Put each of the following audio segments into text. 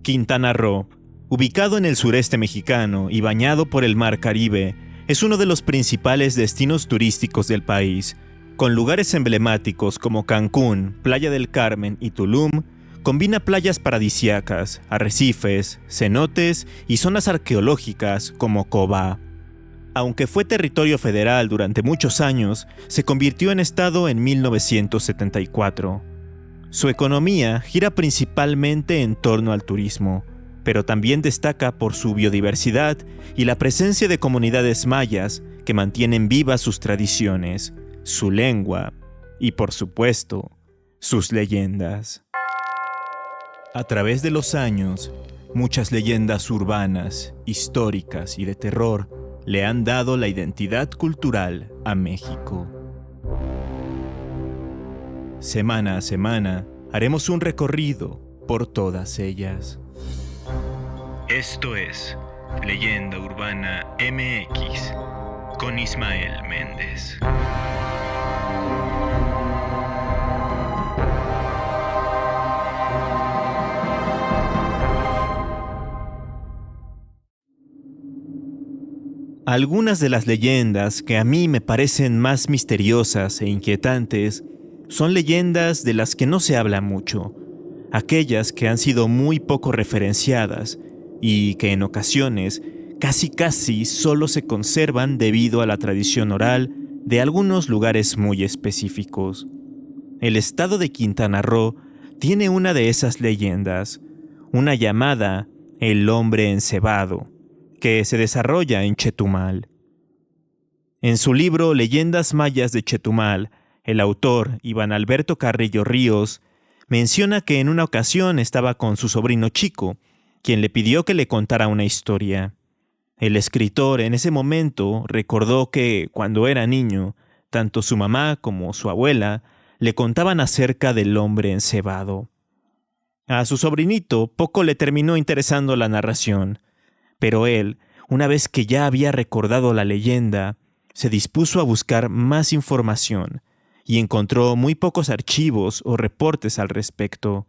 Quintana Roo, ubicado en el sureste mexicano y bañado por el Mar Caribe, es uno de los principales destinos turísticos del país. Con lugares emblemáticos como Cancún, Playa del Carmen y Tulum, combina playas paradisíacas, arrecifes, cenotes y zonas arqueológicas como Cobá. Aunque fue territorio federal durante muchos años, se convirtió en estado en 1974. Su economía gira principalmente en torno al turismo, pero también destaca por su biodiversidad y la presencia de comunidades mayas que mantienen vivas sus tradiciones, su lengua y, por supuesto, sus leyendas. A través de los años, muchas leyendas urbanas, históricas y de terror le han dado la identidad cultural a México. Semana a semana, haremos un recorrido por todas ellas. Esto es Leyenda Urbana MX con Ismael Méndez. Algunas de las leyendas que a mí me parecen más misteriosas e inquietantes son leyendas de las que no se habla mucho, aquellas que han sido muy poco referenciadas y que en ocasiones casi solo se conservan debido a la tradición oral de algunos lugares muy específicos. El estado de Quintana Roo tiene una de esas leyendas, una llamada El Hombre Encebado, que se desarrolla en Chetumal. En su libro Leyendas Mayas de Chetumal, el autor, Iván Alberto Carrillo Ríos, menciona que en una ocasión estaba con su sobrino chico, quien le pidió que le contara una historia. El escritor en ese momento recordó que, cuando era niño, tanto su mamá como su abuela le contaban acerca del hombre encebado. A su sobrinito poco le terminó interesando la narración, pero él, una vez que ya había recordado la leyenda, se dispuso a buscar más información y encontró muy pocos archivos o reportes al respecto.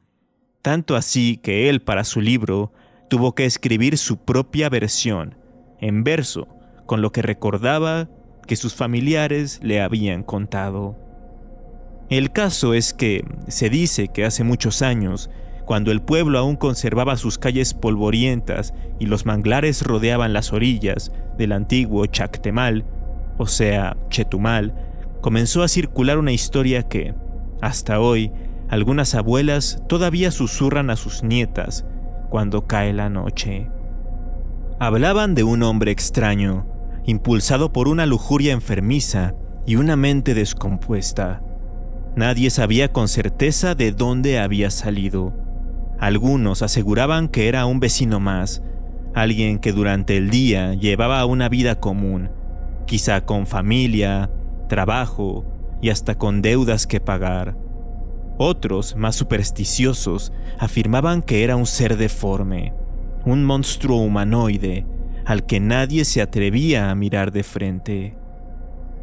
Tanto así que él, para su libro, tuvo que escribir su propia versión, en verso, con lo que recordaba que sus familiares le habían contado. El caso es que se dice que hace muchos años, cuando el pueblo aún conservaba sus calles polvorientas y los manglares rodeaban las orillas del antiguo Chactemal, o sea, Chetumal, comenzó a circular una historia que, hasta hoy, algunas abuelas todavía susurran a sus nietas cuando cae la noche. Hablaban de un hombre extraño, impulsado por una lujuria enfermiza y una mente descompuesta. Nadie sabía con certeza de dónde había salido. Algunos aseguraban que era un vecino más, alguien que durante el día llevaba una vida común, quizá con familia, trabajo y hasta con deudas que pagar. Otros, más supersticiosos, afirmaban que era un ser deforme, un monstruo humanoide al que nadie se atrevía a mirar de frente.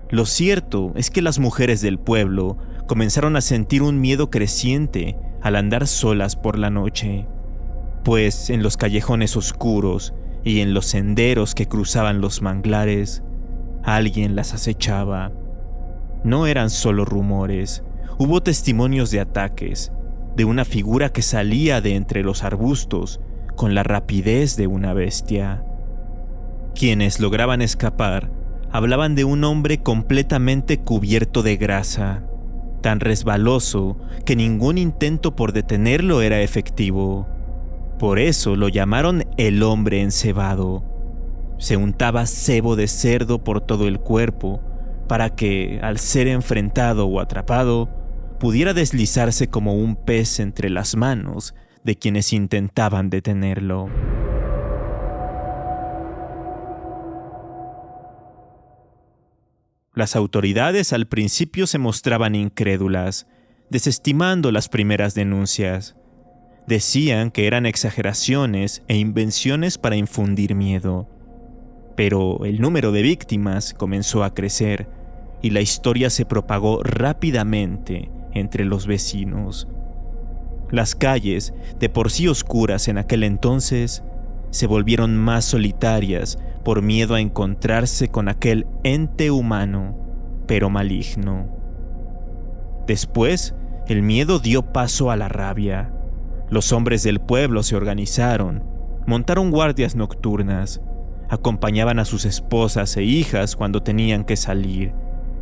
Lo cierto es que las mujeres del pueblo comenzaron a sentir un miedo creciente al andar solas por la noche, pues en los callejones oscuros y en los senderos que cruzaban los manglares, alguien las acechaba. No eran solo rumores, hubo testimonios de ataques, de una figura que salía de entre los arbustos con la rapidez de una bestia. Quienes lograban escapar hablaban de un hombre completamente cubierto de grasa, tan resbaloso que ningún intento por detenerlo era efectivo. Por eso lo llamaron el hombre encebado. Se untaba sebo de cerdo por todo el cuerpo para que, al ser enfrentado o atrapado, pudiera deslizarse como un pez entre las manos de quienes intentaban detenerlo. Las autoridades al principio se mostraban incrédulas, desestimando las primeras denuncias. Decían que eran exageraciones e invenciones para infundir miedo. Pero el número de víctimas comenzó a crecer y la historia se propagó rápidamente entre los vecinos. Las calles, de por sí oscuras en aquel entonces, se volvieron más solitarias por miedo a encontrarse con aquel ente humano, pero maligno. Después, el miedo dio paso a la rabia. Los hombres del pueblo se organizaron, montaron guardias nocturnas, acompañaban a sus esposas e hijas cuando tenían que salir,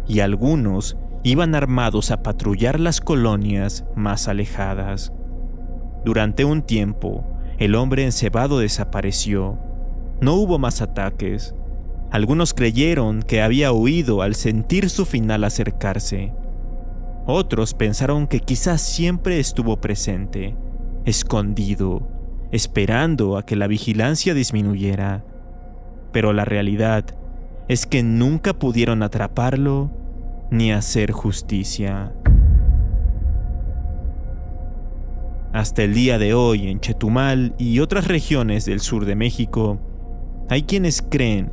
y algunos iban armados a patrullar las colonias más alejadas. Durante un tiempo, el hombre encebado desapareció. No hubo más ataques. Algunos creyeron que había huido al sentir su final acercarse. Otros pensaron que quizás siempre estuvo presente, escondido, esperando a que la vigilancia disminuyera. Pero la realidad es que nunca pudieron atraparlo ni hacer justicia. Hasta el día de hoy, en Chetumal y otras regiones del sur de México, hay quienes creen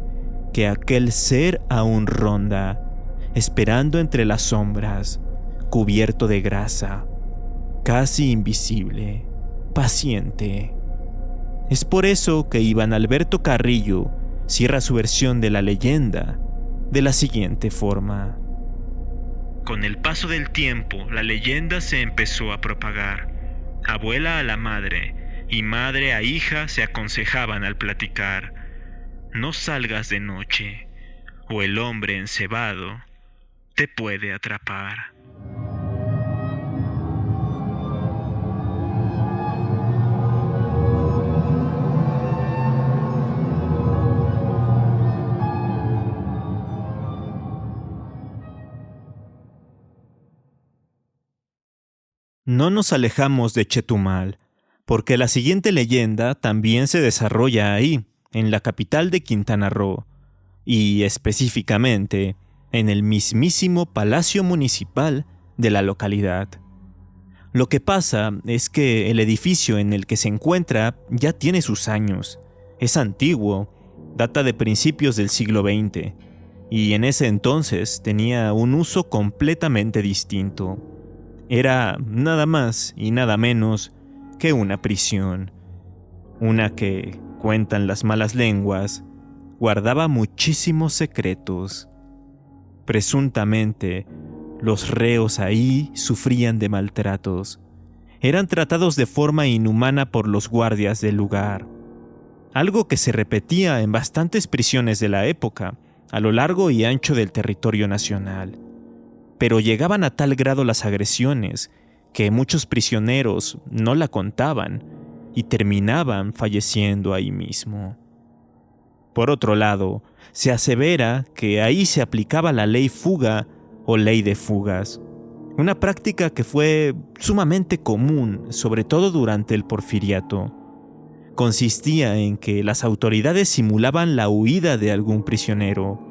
que aquel ser aún ronda, esperando entre las sombras, cubierto de grasa, casi invisible, paciente. Es por eso que Iván Alberto Carrillo cierra su versión de la leyenda de la siguiente forma. Con el paso del tiempo, la leyenda se empezó a propagar. Abuela a la madre y madre a hija se aconsejaban al platicar: no salgas de noche, o el hombre encebado te puede atrapar. No nos alejamos de Chetumal, porque la siguiente leyenda también se desarrolla ahí, en la capital de Quintana Roo, y específicamente en el mismísimo Palacio Municipal de la localidad. Lo que pasa es que el edificio en el que se encuentra ya tiene sus años, es antiguo, data de principios del siglo XX, y en ese entonces tenía un uso completamente distinto. Era nada más y nada menos que una prisión, una que, cuentan las malas lenguas, guardaba muchísimos secretos. Presuntamente, los reos ahí sufrían de maltratos. Eran tratados de forma inhumana por los guardias del lugar, algo que se repetía en bastantes prisiones de la época, a lo largo y ancho del territorio nacional. Pero llegaban a tal grado las agresiones que muchos prisioneros no la contaban y terminaban falleciendo ahí mismo. Por otro lado, se asevera que ahí se aplicaba la ley fuga o ley de fugas, una práctica que fue sumamente común, sobre todo durante el Porfiriato. Consistía en que las autoridades simulaban la huida de algún prisionero.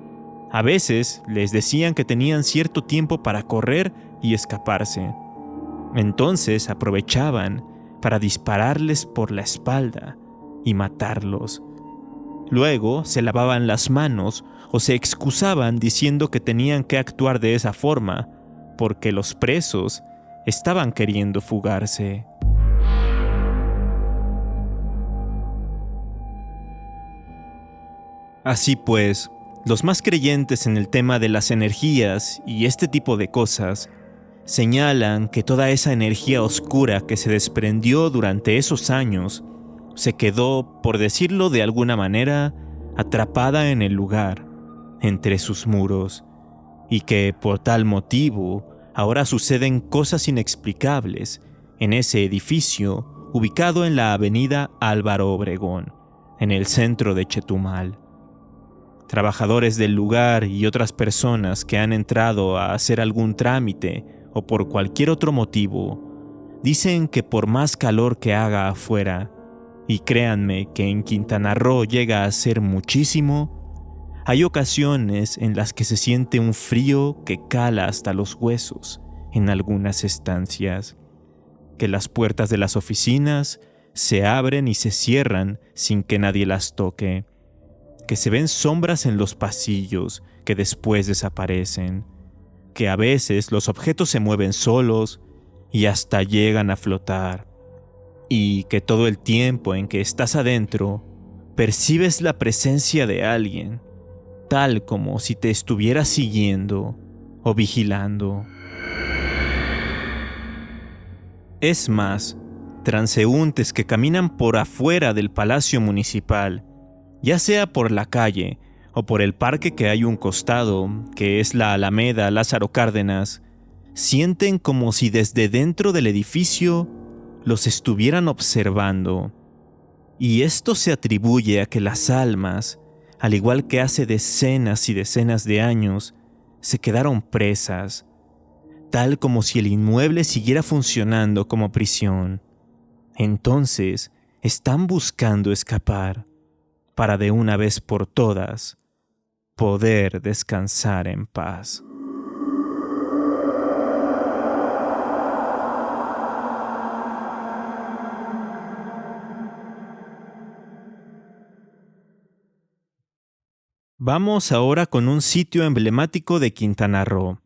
A veces les decían que tenían cierto tiempo para correr y escaparse. Entonces aprovechaban para dispararles por la espalda y matarlos. Luego se lavaban las manos o se excusaban diciendo que tenían que actuar de esa forma porque los presos estaban queriendo fugarse. Así pues, los más creyentes en el tema de las energías y este tipo de cosas señalan que toda esa energía oscura que se desprendió durante esos años se quedó, por decirlo de alguna manera, atrapada en el lugar, entre sus muros, y que por tal motivo ahora suceden cosas inexplicables en ese edificio ubicado en la avenida Álvaro Obregón, en el centro de Chetumal. Trabajadores del lugar y otras personas que han entrado a hacer algún trámite o por cualquier otro motivo, dicen que por más calor que haga afuera, y créanme que en Quintana Roo llega a ser muchísimo, hay ocasiones en las que se siente un frío que cala hasta los huesos en algunas estancias, que las puertas de las oficinas se abren y se cierran sin que nadie las toque, que se ven sombras en los pasillos que después desaparecen, que a veces los objetos se mueven solos y hasta llegan a flotar, y que todo el tiempo en que estás adentro, percibes la presencia de alguien, tal como si te estuviera siguiendo o vigilando. Es más, transeúntes que caminan por afuera del Palacio Municipal, ya sea por la calle o por el parque que hay a un costado, que es la Alameda Lázaro Cárdenas, sienten como si desde dentro del edificio los estuvieran observando. Y esto se atribuye a que las almas, al igual que hace decenas y decenas de años, se quedaron presas, tal como si el inmueble siguiera funcionando como prisión. Entonces, están buscando escapar, para de una vez por todas, poder descansar en paz. Vamos ahora con un sitio emblemático de Quintana Roo,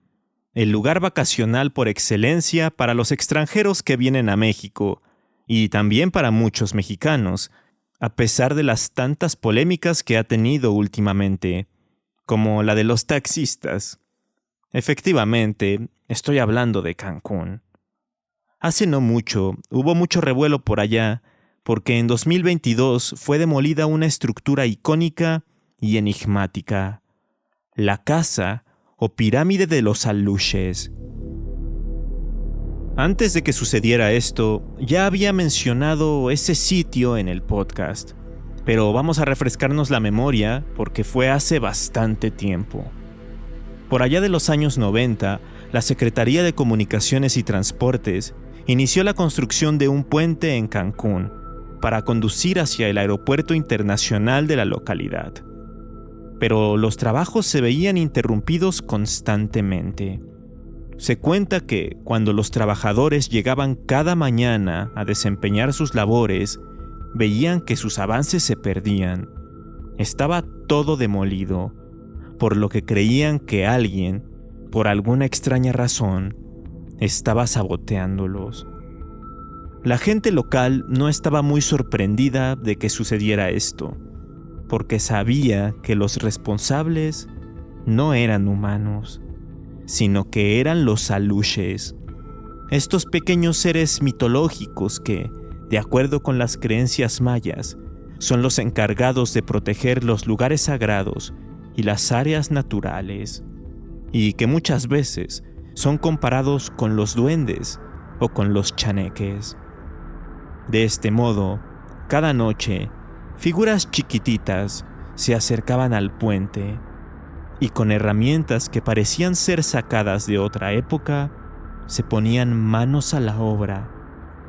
el lugar vacacional por excelencia para los extranjeros que vienen a México, y también para muchos mexicanos, a pesar de las tantas polémicas que ha tenido últimamente, como la de los taxistas. Efectivamente, estoy hablando de Cancún. Hace no mucho, hubo mucho revuelo por allá, porque en 2022 fue demolida una estructura icónica y enigmática, la casa o pirámide de los Aluxes. Antes de que sucediera esto, ya había mencionado ese sitio en el podcast, pero vamos a refrescarnos la memoria porque fue hace bastante tiempo. Por allá de los años 90, la Secretaría de Comunicaciones y Transportes inició la construcción de un puente en Cancún para conducir hacia el aeropuerto internacional de la localidad. Pero los trabajos se veían interrumpidos constantemente. Se cuenta que cuando los trabajadores llegaban cada mañana a desempeñar sus labores, veían que sus avances se perdían. Estaba todo demolido, por lo que creían que alguien, por alguna extraña razón, estaba saboteándolos. La gente local no estaba muy sorprendida de que sucediera esto, porque sabía que los responsables no eran humanos, sino que eran los Aluxes, estos pequeños seres mitológicos que, de acuerdo con las creencias mayas, son los encargados de proteger los lugares sagrados y las áreas naturales, y que muchas veces son comparados con los duendes o con los chaneques. De este modo, cada noche, figuras chiquititas se acercaban al puente y con herramientas que parecían ser sacadas de otra época, se ponían manos a la obra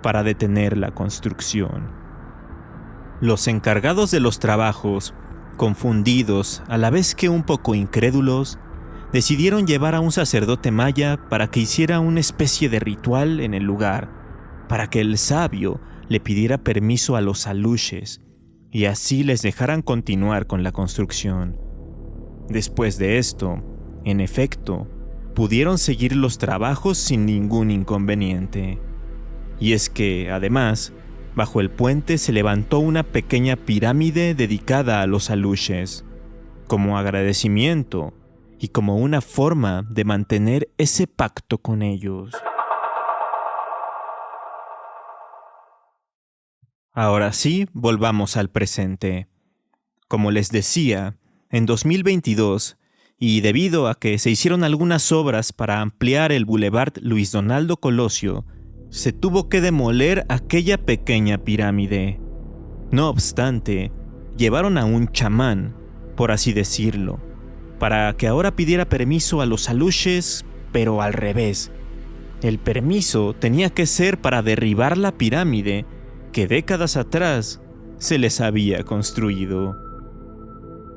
para detener la construcción. Los encargados de los trabajos, confundidos a la vez que un poco incrédulos, decidieron llevar a un sacerdote maya para que hiciera una especie de ritual en el lugar, para que el sabio le pidiera permiso a los Aluxes y así les dejaran continuar con la construcción. Después de esto, en efecto, pudieron seguir los trabajos sin ningún inconveniente. Y es que, además, bajo el puente se levantó una pequeña pirámide dedicada a los Aluxes, como agradecimiento y como una forma de mantener ese pacto con ellos. Ahora sí, volvamos al presente. Como les decía, en 2022, y debido a que se hicieron algunas obras para ampliar el Boulevard Luis Donaldo Colosio, se tuvo que demoler aquella pequeña pirámide. No obstante, llevaron a un chamán, por así decirlo, para que ahora pidiera permiso a los Aluxes, pero al revés. El permiso tenía que ser para derribar la pirámide que décadas atrás se les había construido.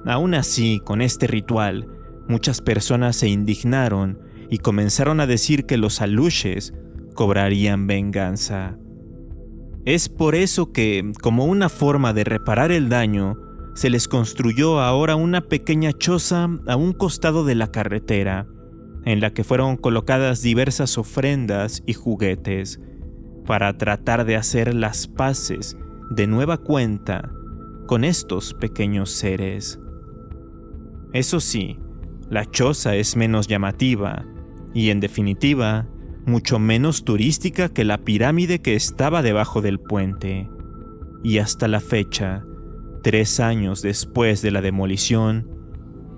Aún así, con este ritual, muchas personas se indignaron y comenzaron a decir que los Aluxes cobrarían venganza. Es por eso que, como una forma de reparar el daño, se les construyó ahora una pequeña choza a un costado de la carretera, en la que fueron colocadas diversas ofrendas y juguetes, para tratar de hacer las paces de nueva cuenta con estos pequeños seres. Eso sí, la choza es menos llamativa y, en definitiva, mucho menos turística que la pirámide que estaba debajo del puente. Y hasta la fecha, 3 años después de la demolición,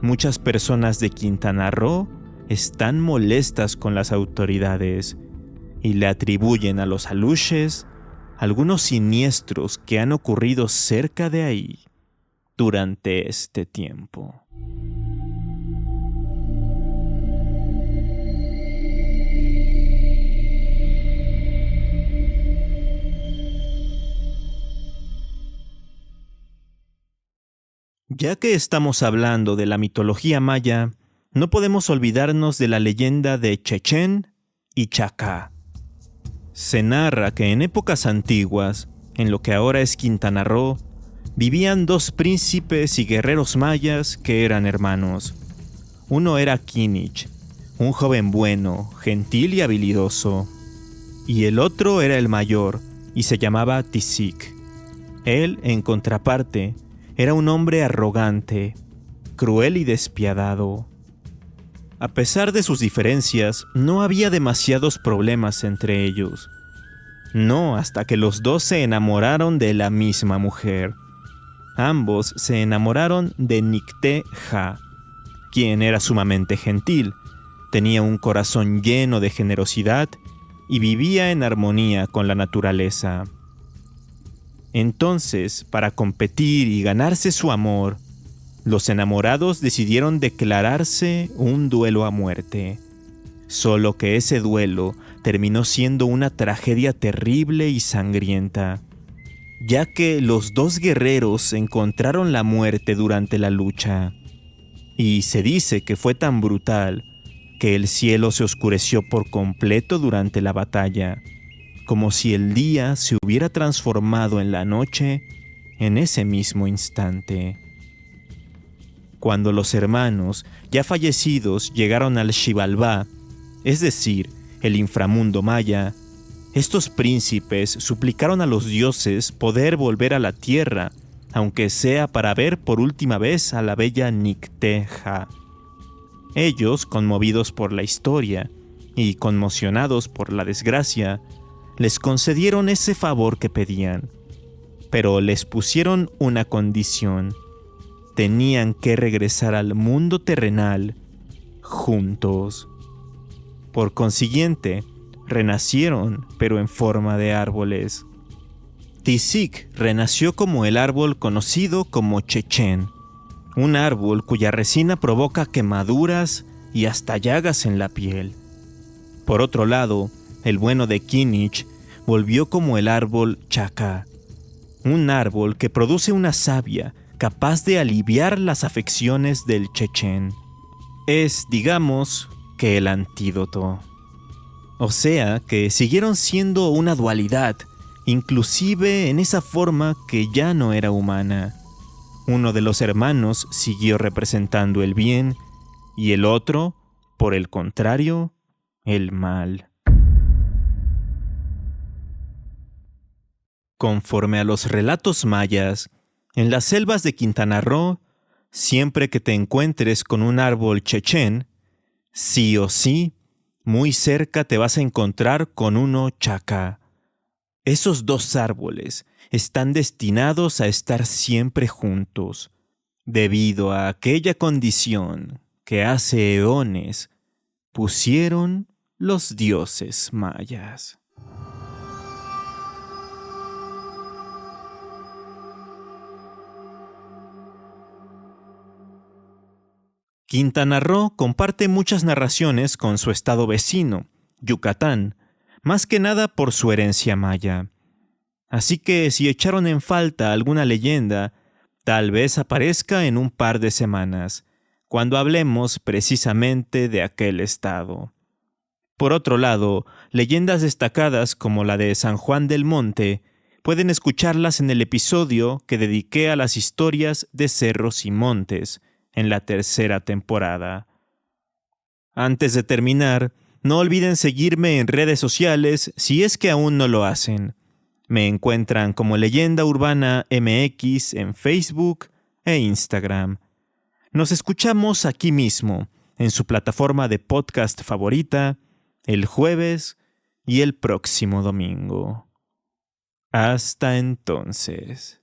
muchas personas de Quintana Roo están molestas con las autoridades y le atribuyen a los aluches algunos siniestros que han ocurrido cerca de ahí durante este tiempo. Ya que estamos hablando de la mitología maya, no podemos olvidarnos de la leyenda de Chechen y Chacá. Se narra que en épocas antiguas, en lo que ahora es Quintana Roo, vivían 2 príncipes y guerreros mayas que eran hermanos. Uno era Kinich, un joven bueno, gentil y habilidoso, y el otro era el mayor y se llamaba Tisic. Él, en contraparte, era un hombre arrogante, cruel y despiadado. A pesar de sus diferencias, no había demasiados problemas entre ellos. No hasta que los 2 se enamoraron de la misma mujer. Ambos se enamoraron de Nicté-Ja, quien era sumamente gentil, tenía un corazón lleno de generosidad y vivía en armonía con la naturaleza. Entonces, para competir y ganarse su amor, los enamorados decidieron declararse un duelo a muerte. Solo que ese duelo terminó siendo una tragedia terrible y sangrienta, ya que los 2 guerreros encontraron la muerte durante la lucha. Y se dice que fue tan brutal que el cielo se oscureció por completo durante la batalla, como si el día se hubiera transformado en la noche en ese mismo instante. Cuando los hermanos, ya fallecidos, llegaron al Xibalbá, es decir, el inframundo maya, estos príncipes suplicaron a los dioses poder volver a la tierra, aunque sea para ver por última vez a la bella Nicté-Ja. Ellos, conmovidos por la historia y conmocionados por la desgracia, les concedieron ese favor que pedían, pero les pusieron una condición. Tenían que regresar al mundo terrenal juntos. Por consiguiente, renacieron, pero en forma de árboles. Tisic renació como el árbol conocido como Chechen, un árbol cuya resina provoca quemaduras y hasta llagas en la piel. Por otro lado, el bueno de Kinich volvió como el árbol Chacá, un árbol que produce una savia capaz de aliviar las afecciones del Chechen. Es, digamos, que el antídoto. O sea, que siguieron siendo una dualidad, inclusive en esa forma que ya no era humana. Uno de los hermanos siguió representando el bien y el otro, por el contrario, el mal. Conforme a los relatos mayas, en las selvas de Quintana Roo, siempre que te encuentres con un árbol chechen, sí o sí, muy cerca te vas a encontrar con uno chacá. Esos 2 árboles están destinados a estar siempre juntos, debido a aquella condición que hace eones pusieron los dioses mayas. Quintana Roo comparte muchas narraciones con su estado vecino, Yucatán, más que nada por su herencia maya. Así que si echaron en falta alguna leyenda, tal vez aparezca en un par de semanas, cuando hablemos precisamente de aquel estado. Por otro lado, leyendas destacadas como la de San Juan del Monte pueden escucharlas en el episodio que dediqué a las historias de cerros y montes, en la 3ª temporada. Antes de terminar, No olviden seguirme en redes sociales si es que aún no lo hacen. Me encuentran como Leyenda Urbana MX en Facebook e Instagram. Nos escuchamos aquí mismo, en su plataforma de podcast favorita, el jueves y el próximo domingo. Hasta entonces.